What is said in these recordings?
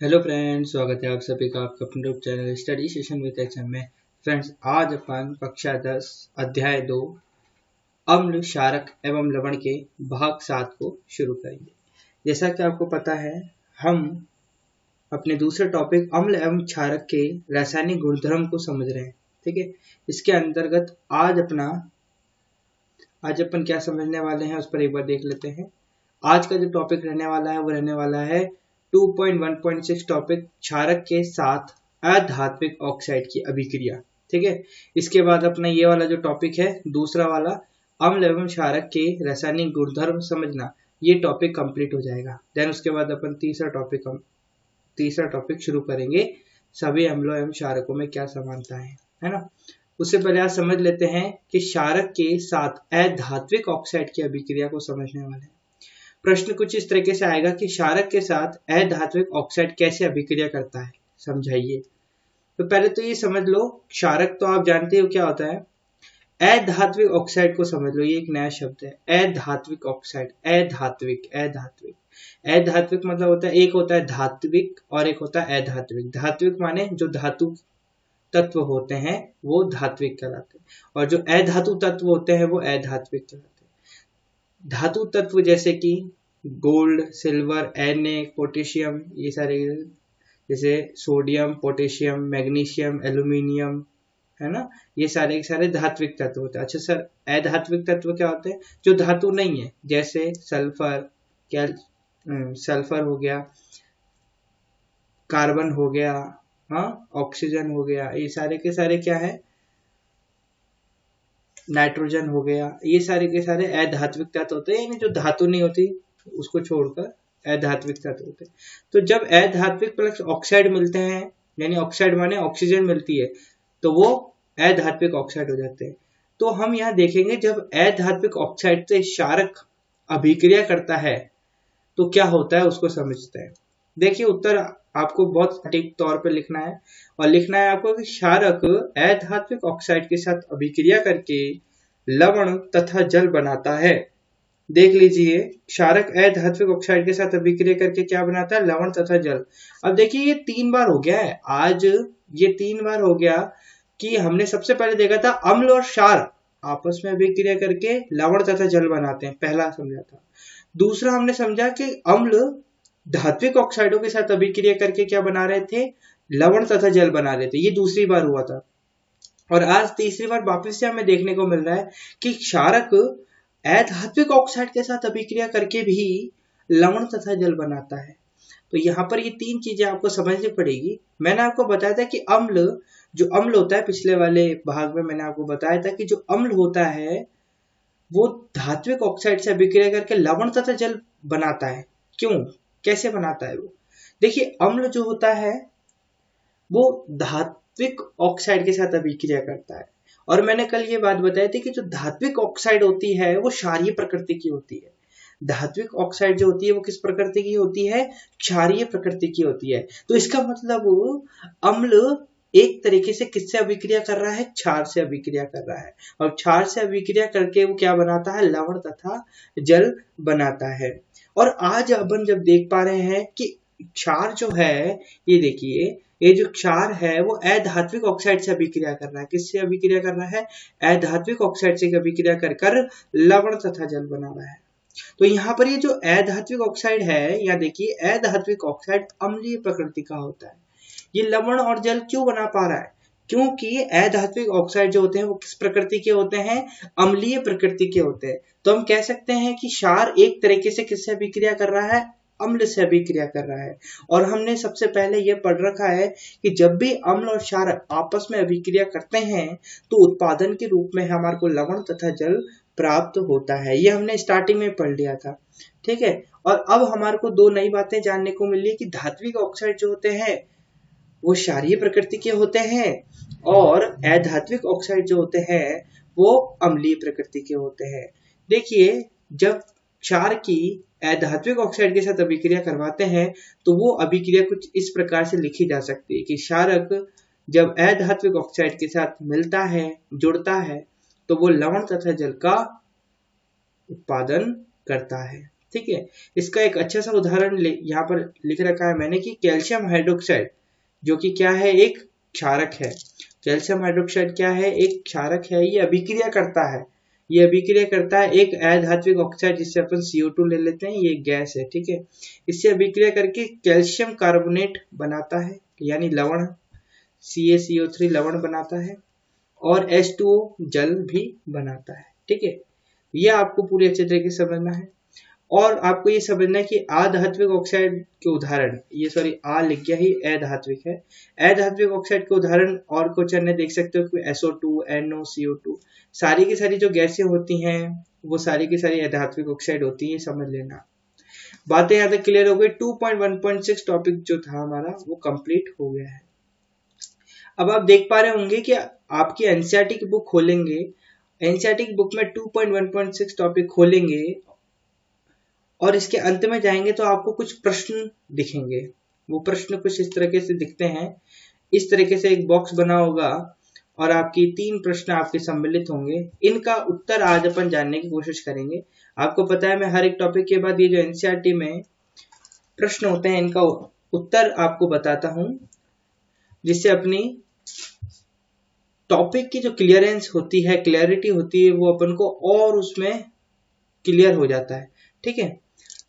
Hello friends, स्वागत है आप सभी का आपका अपने YouTube channel study session with HM में। फ्रेंड्स, आज अपन कक्षा 10 अध्याय 2 अम्ल, क्षारक एवं लवण के भाग 7 को शुरू करेंगे। जैसा कि आपको पता है, हम अपने दूसरे टॉपिक अम्ल एवं क्षारक के रासायनिक गुणधर्म को समझ रहे हैं। ठीक है, इसके अंतर्गत आज अपन क्या समझने वाले हैं उस पर एक बार देख लेते हैं। आज का जो टॉपिक रहने वाला है वो रहने वाला है 2.1.6 टॉपिक क्षारक के साथ अधात्विक ऑक्साइड की अभिक्रिया। ठीक है, इसके बाद अपना ये वाला जो टॉपिक है दूसरा वाला अम्ल एवं क्षारक के रासायनिक गुणधर्म समझना, ये टॉपिक कंप्लीट हो जाएगा। देन उसके बाद अपन तीसरा टॉपिक शुरू करेंगे, सभी अम्लों एवं क्षारकों में क्या समानता है ना। उससे पहले आज समझ लेते हैं कि क्षारक के साथ अधात्विक ऑक्साइड की अभिक्रिया को समझने वाले हैं। प्रश्न कुछ इस तरीके से आएगा कि क्षारक के साथ अधात्विक ऑक्साइड कैसे अभिक्रिया करता है, समझाइए। तो पहले तो ये समझ लो, क्षारक तो आप जानते हो क्या होता है। अधात्विक ऑक्साइड को समझ लो, ये एक नया शब्द है, अधात्विक ऑक्साइड। अधात्विक मतलब होता है, एक होता है धात्विक और एक होता है अधात्विक। धात्विक माने जो धातु तत्व होते हैं वो धात्विक कहलाते हैं, और जो अधातु तत्व होते हैं वो अधात्विक कहलाते हैं। धातु तत्व जैसे कि गोल्ड, सिल्वर, Na, पोटेशियम, ये सारे, जैसे सोडियम, पोटेशियम, मैग्नीशियम, एल्यूमिनियम, है ना, ये सारे के सारे धात्विक तत्व होते हैं। अच्छा सर, अधात्विक तत्व क्या होते हैं? जो धातु नहीं है, जैसे सल्फर हो गया, कार्बन हो गया, हाँ, ऑक्सीजन हो गया, ये सारे के सारे क्या है? नाइट्रोजन हो गया, ये सारे के सारे अधात्विक तत्व होते हैं, यानी जो धातु नहीं होती उसको छोड़कर अधात्विक तत्व होते हैं। तो जब अधात्विक प्लस ऑक्साइड मिलते हैं, यानी ऑक्साइड माने ऑक्सीजन मिलती है, तो वो अधात्विक ऑक्साइड हो जाते हैं। तो हम यहाँ देखेंगे, जब अधात्विक ऑक्साइड से क्षारक अभिक्रिया करता है तो क्या होता है उसको समझते हैं। देखिए, उत्तर आपको बहुत सटीक तौर पे लिखना है, और लिखना है आपको कि क्षारक अधात्विक ऑक्साइड के साथ अभिक्रिया करके लवण तथा जल बनाता है। देख लीजिए, क्षारक अधात्विक ऑक्साइड के साथ अभिक्रिया करके क्या बनाता है? लवण तथा जल। अब देखिए, ये 3 बार हो गया है आज, ये 3 बार हो गया कि हमने सबसे पहले देखा था अम्ल और क्षार आपस में अभिक्रिया करके लवण तथा जल बनाते हैं, पहला समझा था। दूसरा हमने समझा कि अम्ल धात्विक ऑक्साइडों के साथ अभिक्रिया करके क्या बना रहे थे? लवण तथा जल बना रहे थे, ये दूसरी बार हुआ था। और आज तीसरी बार वापस से हमें देखने को मिल रहा है कि क्षारक अधात्विक ऑक्साइड के साथ अभिक्रिया करके भी लवण तथा जल बनाता है। तो यहाँ पर ये 3 चीजें आपको समझनी पड़ेगी। मैंने आपको बताया था कि जो अम्ल होता है, पिछले वाले भाग में मैंने आपको बताया था कि जो अम्ल होता है वो धात्विक ऑक्साइड से अभिक्रिया करके लवण तथा जल बनाता है। क्यों, कैसे बनाता है वो? देखिए, अम्ल जो होता है वो धात्विक ऑक्साइड के साथ अभिक्रिया करता है, और मैंने कल ये बात बताई थी कि जो धात्विक ऑक्साइड होती है वो क्षारीय प्रकृति की होती है। धात्विक ऑक्साइड जो होती है वो किस प्रकृति की होती है? क्षारीय प्रकृति की होती है। तो इसका मतलब अम्ल एक तरीके से किससे अभिक्रिया कर रहा है? क्षार से अभिक्रिया कर रहा है, और क्षार से अभिक्रिया करके वो क्या बनाता है? लवण तथा जल बनाता है। और आज अपन जब देख पा रहे हैं कि क्षार जो है, ये देखिए, ये जो क्षार है वो अधात्विक ऑक्साइड से अभिक्रिया कर रहा है। किससे अभिक्रिया कर रहा है? अधात्विक ऑक्साइड से अभिक्रिया कर लवण तथा जल बना रहा है। तो यहाँ पर ये जो अधात्विक ऑक्साइड है, या देखिए, अधात्विक ऑक्साइड अम्लीय प्रकृति का होता है। ये लवण और जल क्यों बना पा रहा है? क्योंकि अधात्विक ऑक्साइड जो होते हैं वो किस प्रकृति के होते हैं? अम्लीय प्रकृति के होते हैं। तो हम कह सकते हैं कि क्षार एक तरीके से किससे अभिक्रिया कर रहा है? अम्ल से अभिक्रिया कर रहा है। और हमने सबसे पहले यह पढ़ रखा है कि जब भी अम्ल और क्षार आपस में अभिक्रिया करते हैं तो उत्पादन के रूप में हमारे को लवण तथा जल प्राप्त होता है। ये हमने स्टार्टिंग में पढ़ लिया था, ठीक है। और अब हमारे को 2 नई बातें जानने को मिली कि धात्विक ऑक्साइड जो होते हैं वो क्षारीय प्रकृति के होते हैं, और अधात्विक ऑक्साइड जो होते हैं वो अम्लीय प्रकृति के होते हैं। देखिए, जब क्षार की अधात्विक ऑक्साइड के साथ अभिक्रिया करवाते हैं तो वो अभिक्रिया कुछ इस प्रकार से लिखी जा सकती है कि क्षारक जब अधात्विक ऑक्साइड के साथ मिलता है, जुड़ता है, तो वो लवण तथा जल का उत्पादन करता है। ठीक है। इसका एक अच्छा सा उदाहरण यहाँ पर लिख रखा है मैंने कि कैल्शियम हाइड्रोक्साइड, जो कि क्या है, एक क्षारक है। कैल्शियम हाइड्रोक्साइड क्या है, एक क्षारक है। ये अभिक्रिया करता है, ये अभिक्रिया करता है एक अधात्विक ऑक्साइड जिससे अपन CO2 ले लेते हैं, ये गैस है, ठीक है। इससे अभिक्रिया करके कैल्शियम कार्बोनेट बनाता है, यानी लवण, CaCO3 लवण बनाता है, और H2O जल भी बनाता है, ठीक है। ये आपको पूरी अच्छे तरीके से समझना है। और आपको ये समझना है कि अधात्विक ऑक्साइड के उदाहरण, ये सॉरी आ लिख गया ही, अधात्विक है। अधात्विक ऑक्साइड के उदाहरण और कुछ अन्य देख सकते हो कि SO2, NO, CO2, सारी की सारी जो गैसें होती हैं वो सारी की सारी अधात्विक ऑक्साइड होती है, समझ लेना। बातें यहाँ तक क्लियर हो गई। 2.1.6 टॉपिक जो था हमारा वो कंप्लीट हो गया है। अब आप देख पा रहे होंगे कि आपकी एनसीईआरटी की बुक खोलेंगे, एनसीईआरटी की बुक में 2.1.6 टॉपिक खोलेंगे और इसके अंत में जाएंगे तो आपको कुछ प्रश्न दिखेंगे। वो प्रश्न कुछ इस तरीके से दिखते हैं, इस तरीके से एक बॉक्स बना होगा और आपकी 3 प्रश्न आपके सम्मिलित होंगे। इनका उत्तर आज अपन जानने की कोशिश करेंगे। आपको पता है मैं हर एक टॉपिक के बाद ये जो एनसीईआरटी में प्रश्न होते हैं इनका उत्तर आपको बताता हूं, जिससे अपनी टॉपिक की जो क्लियरेंस होती है, क्लैरिटी होती है, वो अपन को और उसमें क्लियर हो जाता है, ठीक है।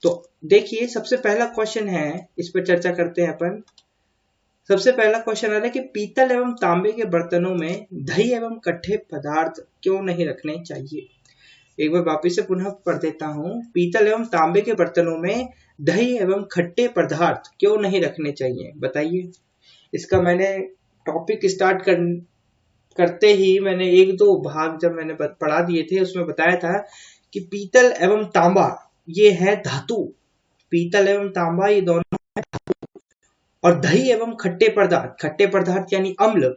तो देखिए सबसे पहला क्वेश्चन है, इस पर चर्चा करते हैं अपन। सबसे पहला क्वेश्चन आ रहा है कि पीतल एवं तांबे के बर्तनों में दही एवं कट्ठे पदार्थ क्यों नहीं रखने चाहिए। एक बार वापिस से पुनः पढ़ देता हूं। पीतल एवं तांबे के बर्तनों में दही एवं खट्टे पदार्थ क्यों नहीं रखने चाहिए, बताइए। इसका मैंने टॉपिक स्टार्ट करते ही मैंने 1-2 भाग जब मैंने पढ़ा दिए थे उसमें बताया था कि पीतल एवं तांबा ये है धातु, पीतल एवं तांबा ये दोनों है धातु, और दही एवं खट्टे पदार्थ यानी अम्ल,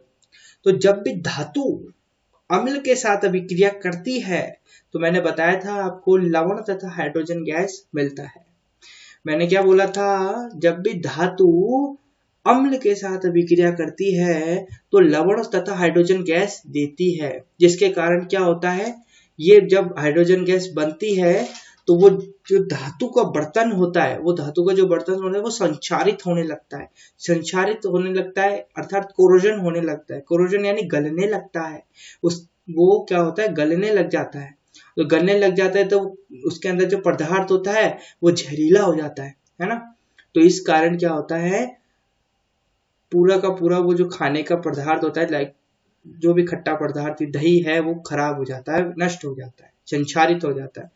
तो जब भी धातु अम्ल के साथ अभिक्रिया करती है तो मैंने बताया था आपको लवण तथा हाइड्रोजन गैस मिलता है। मैंने क्या बोला था, जब भी धातु अम्ल के साथ अभिक्रिया करती है तो लवण तथा हाइड्रोजन गैस देती है, जिसके कारण क्या होता है, ये जब हाइड्रोजन गैस बनती है तो वो जो धातु का बर्तन होता है, वो धातु का जो बर्तन होता है वो संक्षारित होने लगता है। संक्षारित होने लगता है अर्थात कोरोजन होने लगता है। कोरोजन यानी गलने लगता है, वो क्या होता है, गलने लग जाता है। तो गलने लग जाता है तो उसके अंदर जो पदार्थ होता है वो जहरीला हो जाता है ना। तो इस कारण क्या होता है, पूरा का पूरा वो जो खाने का पदार्थ होता है, लाइक जो भी खट्टा पदार्थ दही है, वो खराब हो जाता है, नष्ट हो जाता है, संक्षारित हो जाता है।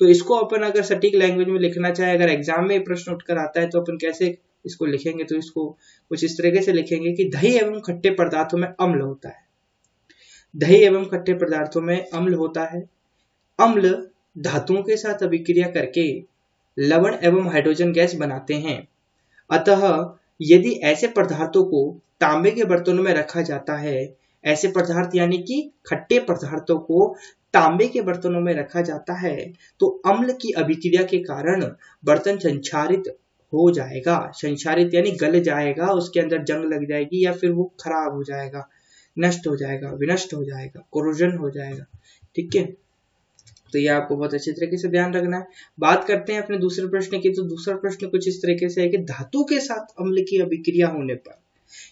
तो इसको अपन अगर सटीक लैंग्वेज में लिखना चाहे, अगर एग्जाम में प्रश्न उठकर आता है तो अपन कैसे इसको लिखेंगे, तो इसको कुछ इस तरीके से लिखेंगे कि दही एवं खट्टे पदार्थों में अम्ल होता है, दही एवं खट्टे पदार्थों में अम्ल होता है। अम्ल धातुओं के साथ अभिक्रिया करके लवण एवं हाइड्रोजन गैस बनाते हैं। अतः यदि ऐसे पदार्थों को तांबे के बर्तनों में रखा जाता है, ऐसे पदार्थ यानी कि खट्टे पदार्थों को तांबे के बर्तनों में रखा जाता है, तो अम्ल की अभिक्रिया के कारण बर्तन संक्षारित हो जाएगा। संक्षारित यानी गल जाएगा, उसके अंदर जंग लग जाएगी या फिर वो खराब हो जाएगा, नष्ट हो जाएगा, विनष्ट हो जाएगा, कोरोजन हो जाएगा, ठीक है। तो ये आपको बहुत अच्छे तरीके से ध्यान रखना है। बात करते हैं अपने दूसरे प्रश्न की। तो दूसरा प्रश्न कुछ इस तरीके से है कि धातु के साथ अम्ल की अभिक्रिया होने पर,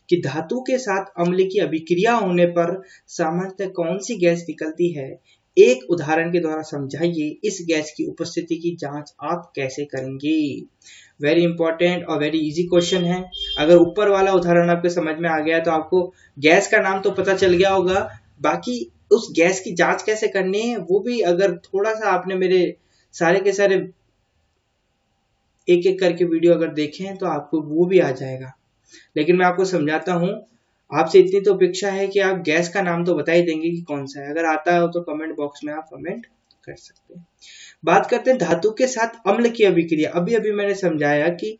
कि धातु के साथ अम्ल की अभिक्रिया होने पर सामान्यतः कौन सी गैस निकलती है, एक उदाहरण के द्वारा समझाइए। इस गैस की उपस्थिति की जांच आप कैसे करेंगे। वेरी इंपॉर्टेंट और वेरी इजी क्वेश्चन है। अगर ऊपर वाला उदाहरण आपको समझ में आ गया तो आपको गैस का नाम तो पता चल गया होगा, बाकी उस गैस की जांच कैसे करनी है वो भी अगर थोड़ा सा आपने मेरे सारे के सारे एक एक करके वीडियो अगर देखें तो आपको वो भी आ जाएगा। लेकिन मैं आपको समझाता हूं, आपसे इतनी तो अपेक्षा है कि आप गैस का नाम तो बता ही देंगे कि कौन सा है। अगर आता हो तो कमेंट बॉक्स में आप कमेंट कर सकते हैं। बात करते हैं धातु के साथ अम्ल की अभिक्रिया। अभी अभी मैंने समझाया कि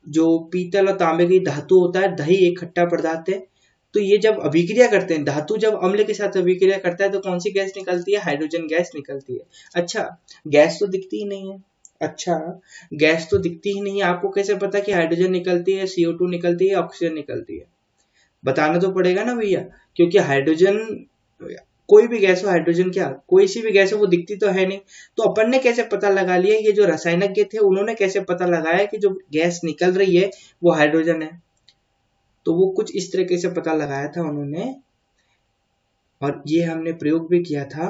जो पीतल और तांबे की धातु होता है, दही एक खट्टा पदार्थ है, तो ये जब अभिक्रिया करते हैं, धातु जब अम्ल के साथ अभिक्रिया करता है तो कौन सी गैस निकलती है, हाइड्रोजन गैस निकलती है। अच्छा, गैस तो दिखती ही नहीं है। अच्छा, गैस तो दिखती ही नहीं है, आपको कैसे पता कि हाइड्रोजन निकलती है, CO2 निकलती है, ऑक्सीजन निकलती है? बताना तो पड़ेगा ना भैया, क्योंकि हाइड्रोजन कोई भी गैस हो, हाइड्रोजन क्या, कोई सी भी गैस हो, वो दिखती तो है नहीं। तो अपन ने कैसे पता लगा लिया, ये जो रसायनज्ञ थे उन्होंने कैसे पता लगाया कि जो गैस निकल रही है वो हाइड्रोजन है। तो वो कुछ इस तरीके से पता लगाया था उन्होंने, और ये हमने प्रयोग भी किया था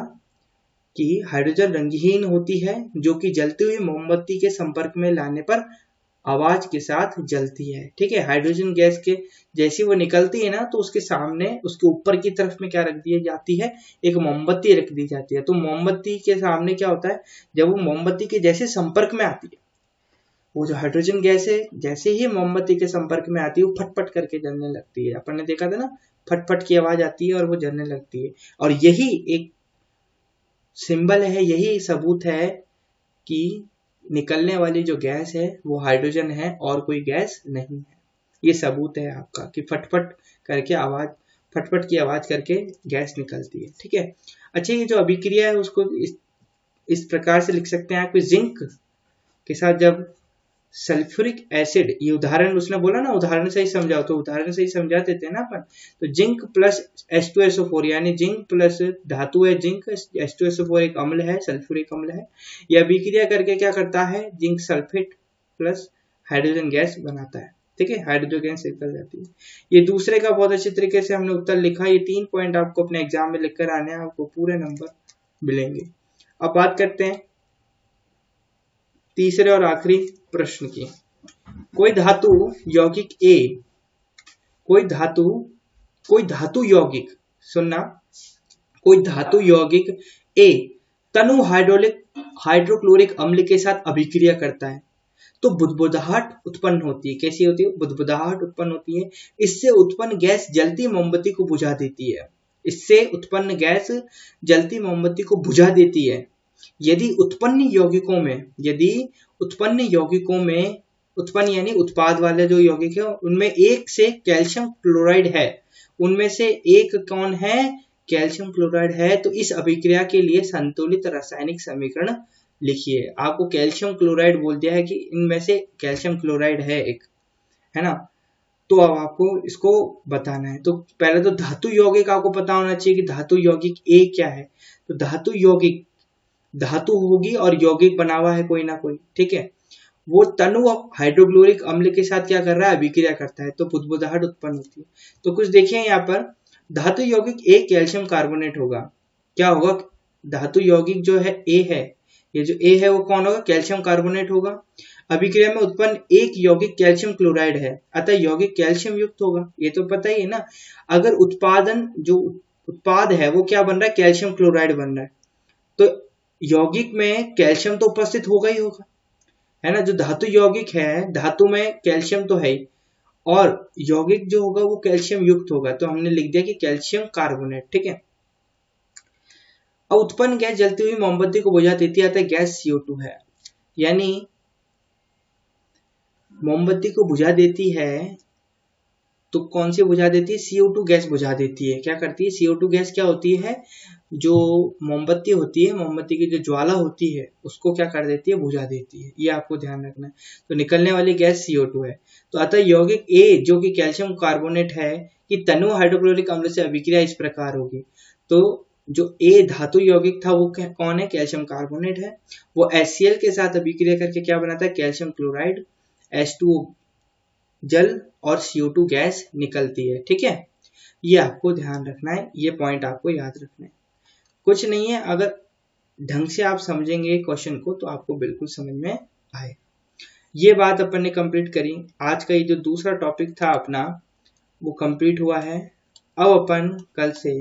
कि हाइड्रोजन रंगहीन होती है, जो कि जलती हुई मोमबत्ती के संपर्क में लाने पर आवाज के साथ जलती है। ठीक है, हाइड्रोजन गैस के जैसी वो निकलती है ना, तो उसके सामने, उसके ऊपर की तरफ में क्या रख दी जाती है, एक मोमबत्ती रख दी जाती है। तो मोमबत्ती के सामने क्या होता है, जब वो मोमबत्ती के जैसे संपर्क में आती है, वो जो हाइड्रोजन गैस है जैसे ही मोमबत्ती के संपर्क में आती है वो फटफट करके जलने लगती है। अपन ने देखा था ना, फटफट की आवाज आती है और वो जलने लगती है। और यही एक सिंबल है, यही सबूत है कि निकलने वाली जो गैस है वो हाइड्रोजन है और कोई गैस नहीं है। ये सबूत है आपका कि फटफट करके आवाज, फटफट की आवाज करके गैस निकलती है। ठीक है, अच्छा ये जो अभिक्रिया है उसको इस प्रकार से लिख सकते हैं आप, जिंक के साथ जब सल्फ्यूरिक एसिड, ये उदाहरण उसने बोला ना, उदाहरण से ही समझाओ, तो उदाहरण से ही समझा देते हैं ना अपन। तो जिंक प्लस H2SO4, यानी जिंक प्लस धातु है जिंक, H2SO4 एक अम्ल है, सल्फ्यूरिक अम्ल है। यह अभिक्रिया करके क्या करता है, zinc sulphate plus hydrogen gas बनाता है। ठीक है, हाइड्रोजन गैस निकल जाती है। ये दूसरे का बहुत अच्छी तरीके से हमने उत्तर लिखा। ये 3 पॉइंट आपको अपने एग्जाम में लिखकर आने हैं, आपको पूरे नंबर मिलेंगे। अब बात करते हैं तीसरे और आखिरी प्रश्न की। कोई धातु यौगिक ए, कोई धातु यौगिक, सुनना, कोई धातु यौगिक ए तनु हाइड्रोक्लोरिक अम्ल के साथ अभिक्रिया करता है तो बुदबुदाहट उत्पन्न होती है। कैसी होती है, बुदबुदाहट उत्पन्न होती है। इससे उत्पन्न गैस जलती मोमबत्ती को बुझा देती है। इससे उत्पन्न गैस जलती मोमबत्ती को बुझा देती है। यदि उत्पन्न यौगिकों में उत्पन्न यानी उत्पाद वाले जो यौगिक है उनमें एक से कैल्शियम क्लोराइड है, उनमें से एक कौन है, कैल्शियम क्लोराइड है, तो इस अभिक्रिया के लिए संतुलित रासायनिक समीकरण लिखिए। आपको कैल्शियम क्लोराइड बोल दिया है कि इनमें से कैल्शियम क्लोराइड है एक, है ना। तो अब आपको इसको बताना है। तो पहले तो धातु यौगिक आपको पता होना चाहिए कि धातु यौगिक ए क्या है। तो धातु यौगिक, धातु होगी और यौगिक बना हुआ है कोई ना कोई, ठीक है। वो तनु हाइड्रोक्लोरिक अम्ल के साथ क्या कर रहा है, अभिक्रिया करता है, तो बुदबुदाहट उत्पन्न होती है। तो कुछ देखिए यहाँ पर, धातु यौगिक ए कैल्शियम कार्बोनेट होगा। क्या होगा, धातु यौगिक जो है ए है, ये जो ए है वो कौन होगा, कैल्शियम कार्बोनेट होगा। अभिक्रिया में उत्पन्न एक यौगिक कैल्शियम क्लोराइड है, अतः यौगिक कैल्शियम युक्त होगा। ये तो पता ही है ना। अगर उत्पाद है वो क्या बन रहा है, कैल्शियम क्लोराइड बन रहा है, तो यौगिक में कैल्शियम तो उपस्थित होगा ही होगा, है ना। जो धातु यौगिक है, धातु में कैल्शियम तो है ही, और यौगिक जो होगा वो कैल्शियम युक्त होगा। तो हमने लिख दिया कि कैल्शियम कार्बोनेट, ठीक है। अब उत्पन्न गैस जलती हुई मोमबत्ती को बुझा देती है, गैस CO2 है। यानी मोमबत्ती को बुझा देती है तो कौन सी बुझा देती है, CO2 गैस बुझा देती है। क्या करती है, CO2 गैस क्या होती है, जो मोमबत्ती होती है, मोमबत्ती की जो ज्वाला होती है उसको क्या कर देती है, बुझा देती है। ये आपको ध्यान रखना है। तो निकलने वाली गैस CO2 है। तो अतः यौगिक ए जो कि कैल्शियम कार्बोनेट है कि तनु हाइड्रोक्लोरिक अम्ल से अभिक्रिया इस प्रकार होगी। तो जो ए धातु यौगिक था वो कौन है, कैल्शियम कार्बोनेट है। वो HCl के साथ अभिक्रिया करके क्या बनाता है, कैल्शियम क्लोराइड, H2O जल और CO2 गैस निकलती है, ठीक है। ये आपको ध्यान रखना है, ये पॉइंट आपको याद रखना है। कुछ नहीं है, अगर ढंग से आप समझेंगे क्वेश्चन को तो आपको बिल्कुल समझ में आए। ये बात अपन ने कंप्लीट करी। आज का ये जो दूसरा टॉपिक था अपना वो कंप्लीट हुआ है। अब अपन कल से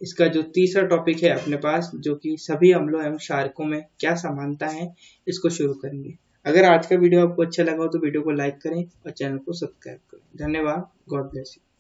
इसका जो तीसरा टॉपिक है अपने पास, जो कि सभी अम्लों एवं क्षारकों में क्या समानता है, इसको शुरू करेंगे। अगर आज का वीडियो आपको अच्छा लगा हो तो वीडियो को लाइक करें और चैनल को सब्सक्राइब करें। धन्यवाद। God bless you.